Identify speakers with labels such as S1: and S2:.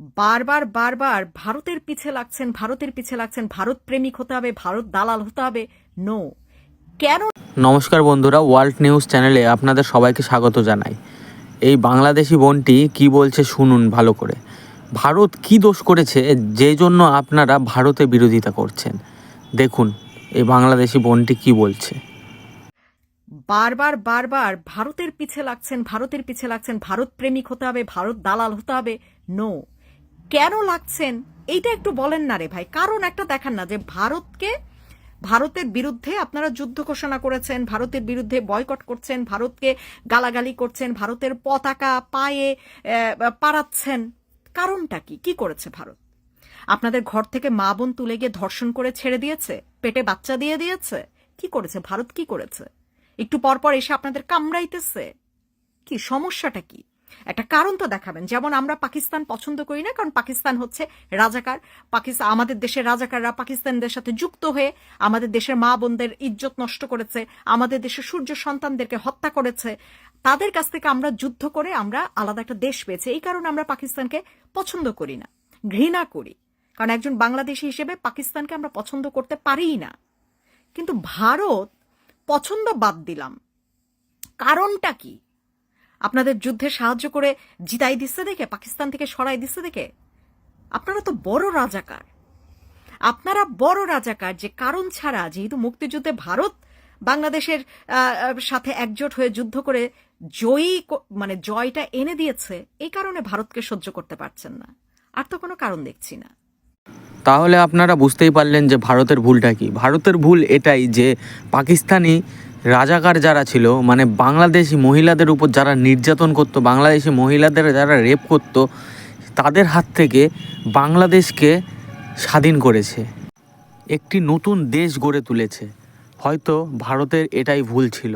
S1: বারবার বারবার ভারতের পিছে লাগছেন, ভারতের পিছে লাগছেন, ভারত প্রেমিক হতে হবে, ভারত দালাল হতে হবে। নো, কেন?
S2: নমস্কার বন্ধুরা, ওয়ার্ল্ড নিউজ চ্যানেলে আপনাদের সবাইকে স্বাগত জানাই। এই বাংলাদেশি বোনটি কি বলছে শুনুন ভালো করে। ভারত কি দোষ করেছে যে জন্য আপনারা ভারতে বিরোধিতা করছেন? দেখুন এই বাংলাদেশি বোনটি কি বলছে।
S1: বারবার বারবার ভারতের পিছে লাগছেন, ভারতের পিছে লাগছেন, ভারত প্রেমিক হতে হবে, ভারত দালাল হতে হবে। নো, কেন লাগছেন এইটা একটু বলেন না রে ভাই। কারণ একটা দেখান না যে ভারতের বিরুদ্ধে আপনারা যুদ্ধ ঘোষণা করেছেন, ভারতের বিরুদ্ধে বয়কট করছেন, ভারতকে গালাগালি করছেন, ভারতের পতাকা পায়ে পাড়াচ্ছেন। কারণটা কি? কি করেছে ভারত? আপনাদের ঘর থেকে মা বোন তুলে গিয়ে ধর্ষণ করে ছেড়ে দিয়েছে, পেটে বাচ্চা দিয়ে দিয়েছে? কি করেছে ভারত? কি করেছে? একটু পরপর এসে আপনাদের কামড়াইতেছে। কি সমস্যাটা কি? একটা কারণ তো দেখাবেন। যেমন আমরা পাকিস্তান পছন্দ করি না, কারণ পাকিস্তান হচ্ছে রাজাকার। পাকিস্তান, আমাদের দেশের রাজাকাররা পাকিস্তানদের সাথে যুক্ত হয়ে আমাদের দেশের মা বোনদের ইজ্জত নষ্ট করেছে, আমাদের দেশের সূর্য সন্তানদেরকে হত্যা করেছে। তাদের কাছ থেকে আমরা যুদ্ধ করে আমরা আলাদা একটা দেশ পেয়েছি। এই কারণে আমরা পাকিস্তানকে পছন্দ করি না, ঘৃণা করি। কারণ একজন বাংলাদেশী হিসেবে পাকিস্তানকে আমরা পছন্দ করতে পারিই না। কিন্তু ভারত পছন্দ বাদ দিলাম। কারণটা কি? আপনাদের যুদ্ধে সাহায্য করে জিতাই দিচ্ছে দেখে, পাকিস্তান থেকে সরাই দিচ্ছে দেখে? আপনারা তো বড় রাজাকার, আপনারা বড় রাজাকার। যে কারণ ছাড়া, যেহেতু মুক্তিযুদ্ধে ভারত বাংলাদেশের সাথে একজোট হয়ে যুদ্ধ করে জয়টা এনে দিয়েছে, এই কারণে ভারতকে সহ্য করতে পারছেন না। আর তো কোনো কারণ দেখছি না।
S2: তাহলে আপনারা বুঝতেই পারলেন যে ভারতের ভুলটা কি। ভারতের ভুল এটাই যে পাকিস্তানি রাজাকার যারা ছিল, মানে বাংলাদেশি মহিলাদের উপর যারা নির্যাতন করতো, বাংলাদেশি মহিলাদের যারা রেপ করতো, তাদের হাত থেকে বাংলাদেশকে স্বাধীন করেছে, একটি নতুন দেশ গড়ে তুলেছে। হয়তো ভারতের এটাই ভুল ছিল।